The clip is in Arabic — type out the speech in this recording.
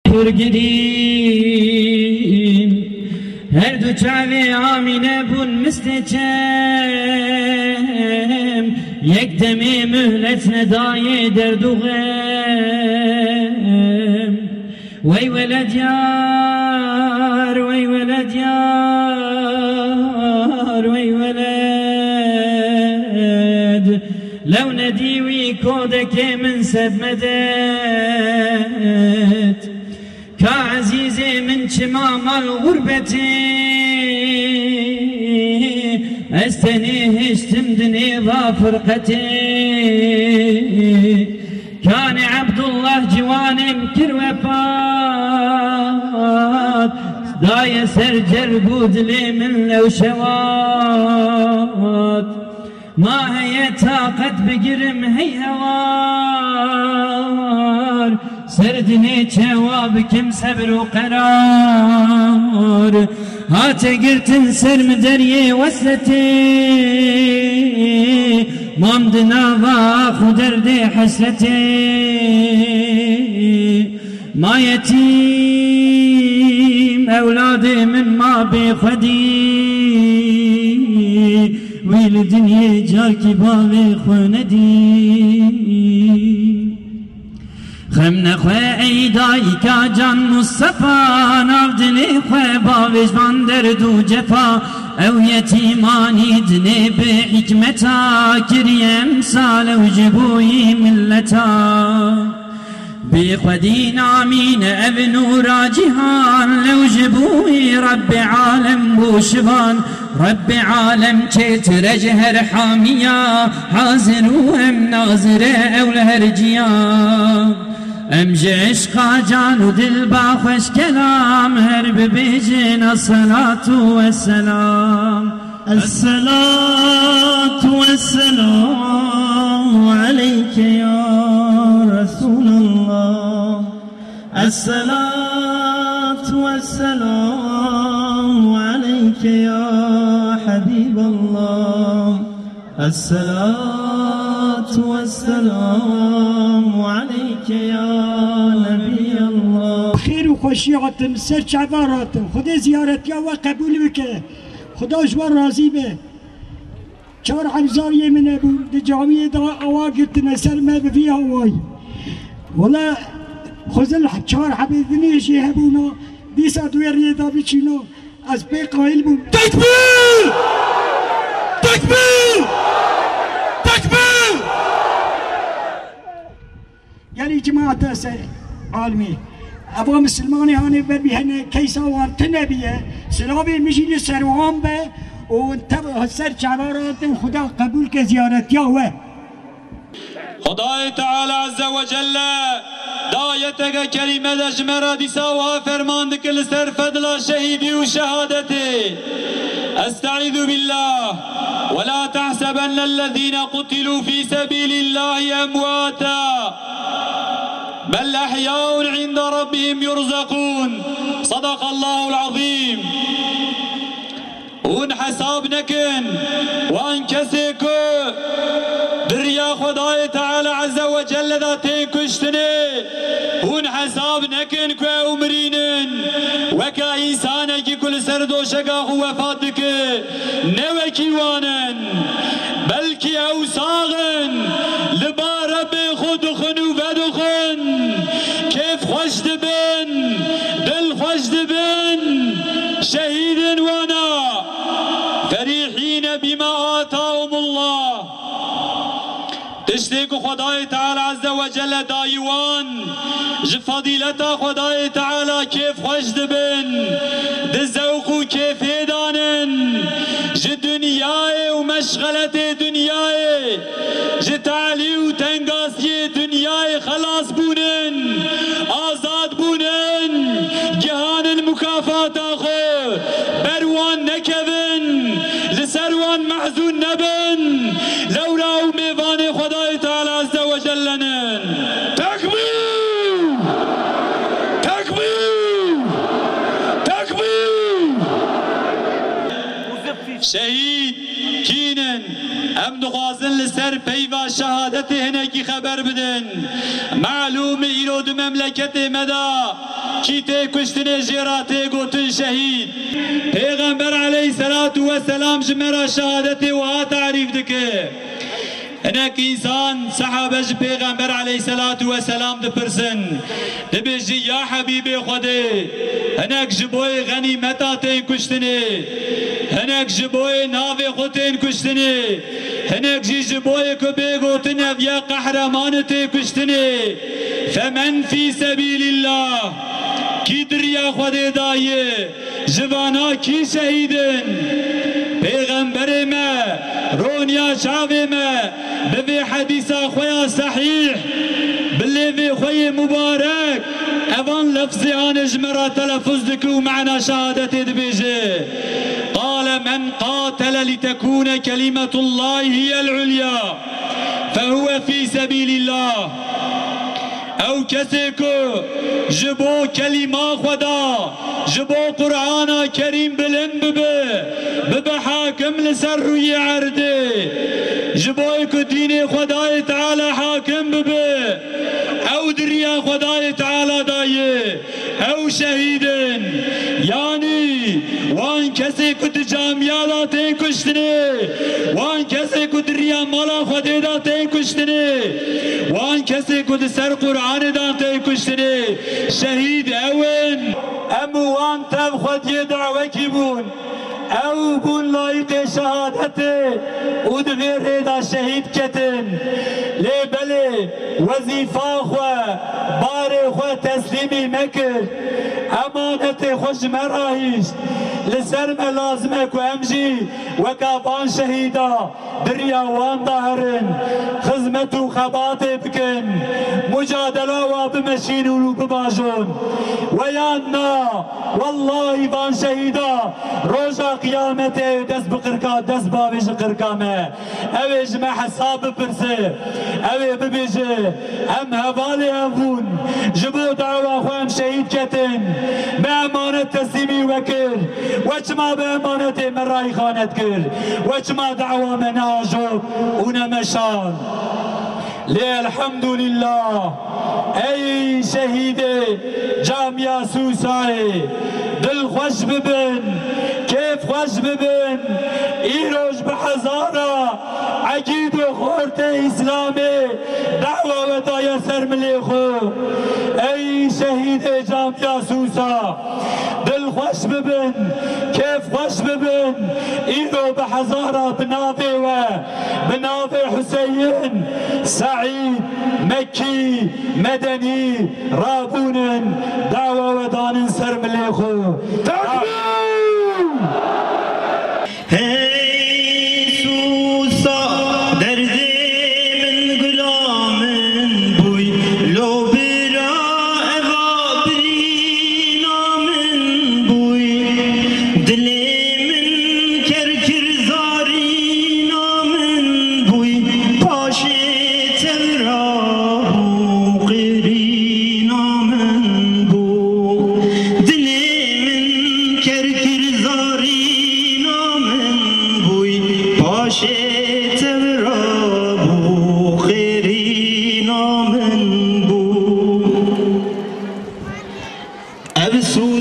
پرگرین هر دو چاوی آمینه بون مستچم یک دمی مهلت ندای درد و غم وی ولد یار وی ولد یار وی ولد لو ندیوی کودک من سب مدد كعزيزي من شمام الغربتي استنيه اشتمدني ضا فرقتي كان عبد الله جوان كروفات داي سرجر بود لي من لو شوات ما هي طاقت بقرم هي هوار سردني جواب كم صبر وقرار هات قرتن سر مدري وسلتي مامدنا ضاخ دردي حسلتي ما يتيم أولادي من ما بخدي ويل دنيا جاركي باغي خوندي خمنا خواه ایدایی که جان مصطفى نافدنی خواه باوش باندر دو جفا او یتیمانی دنی به حکمتا کریم سال و جبوی ملتا بخودین آمین ابن راجحان لو جبوی رب عالم بوشبان رب عالم چت رجهر حامیا حاضر و هم ناظر اول هرجیا امج عشقا جان و دل با خوش کلام هر ببیجن الصلاة والسلام الصلاة والسلام عليك يا رسول الله الصلاة والسلام عليك يا حبيب الله الصلاة والسلام عليك يا نبي الله خير وخوشياتم سر چواراتم خدا زيارتيا وقبول بك خدا جوار راضي به چهار حمزاوية من ابو جامعه دا اواقت نسر ما بفيها واي والله خزل چهار حبيبني شي هبونا ديسا دوير دا بيچينو از بي قائل بون تكبير تكبير تكبير يعني جماعة عالمي ابو مسلماني هاني ببيهن كيسا وارتنبيه سلامي مشين سروان به وانتبه سر چوارات خدا قبول که زیارتیا هو خدای تعالی عز وجل دایتك كلمة دجمرة دي سوا فرمان كل سر فضل شهيدي وشهادتي استعيذ بالله ولا تحسبن الذين قتلوا في سبيل الله أمواتا بل أحياء عند ربهم يرزقون صدق الله العظيم اون حساب نكن وان كسيكو دريا خداي تعالى عز وجل ذاتي كشتني اون حساب نكن كو عمرينن وكا انسانك كل سردو شقا وفاتك نوكي وانن بلكي اوساغن لبا ربي خود خنو بدخن كيف خوش دبن دل خوش دبن شهيد وانا فرحين بما آتاهم الله تشتيك خداي تعالى عز وجل دايوان جفضيلتا خداي تعالى كيف خوش دبن دزوقو كيف هدانن جدنياي ومشغلة دنياي جتعلي وتنقاسي دنياي خلاص بونن آزاد بونن جهان المكافات اخو بروان نكبن لسروان محزون نبن لولا وميفان خداي تعالى عز وجل لنن تكبير تكبير تكبير شهيد كينن ببینن ام دخوازن لسر پیوا شهادت هنکی خبر بدن معلوم ایرود مملکت مدا کی تی کشتن جیراتی گوتن شهید پیغمبر علیه الصلاة والسلام جمرا شهادت وها تعریف دکه هناك إنسان صحابة پیغمبر عليه الصلاة والسلام دپرسن دبیجی یا حبیب خودی هناك جبوی غنیمتاتین کشتنی هناك جبوی ناوی خودتین کشتنی هناك جبوی کبیگوتن اویا قهرمانتی کشتنی فمن في سبيل الله کی دریا خودی دایه جوانا کی شهیدن پیغمبر ما رونیا شاوی ما بفي حديثا خويا صحيح باللي في خوي مبارك اظن لفظي انا جمرة تلفظ لكو معنا شهادتي دبيجي قال من قاتل لتكون كلمة الله هي العليا فهو في سبيل الله او كسيكو جبو كلمة خدا جبو قرآن كريم بلند ببه حاكم لسر روي عردي جبويكو دين خداي تعالى حاكم ببه او دريا خداي تعالى دايه او شهيدن يعني وان كسي كنت جامعة تين كشتني وان كسي كنت دريا مالا خدي دا تين كشتني وان كسي كنت سر قرآن دا تين كشتني شهيد اوين امو وان تب خدي دعوكي بون او بون لايق شهادته ودغير هيدا شهيد كتن لي بلي وظيفة خوا باري خوا تسليمي مكر امانتي خوش مراهيش لسر ملازمك وامجي وكافان شهيدا دريا وان ظهرن خزمتو خباطي بكن مجادلة وبمشين وبباجون ويانا والله فان شهيدا روجا قيامته دس بقركا دس بابيج قركامه اويج ما حساب برسي اوي ببيجي ام هفالي امفون جبو دعوة خوام شهيد كتن بأمانة تسليمي وكر وچما بأمانة من راي خانت كر وچما دعوة من آجوب ونمشان ليه الحمد لله اي شهيد جامعة سوساي دل خوش ببن كيف خوش ببن ايروش بحزارة عقيد وخورت اسلامي دعوة ودايا سرمليخو اي شهيد جامعة سوسا دل خوش ببن كيف خوش ببن ايرو بحزارة بنافي حسين سعيد مكي مدني رابون دعوة ودان سرمليخو أبسو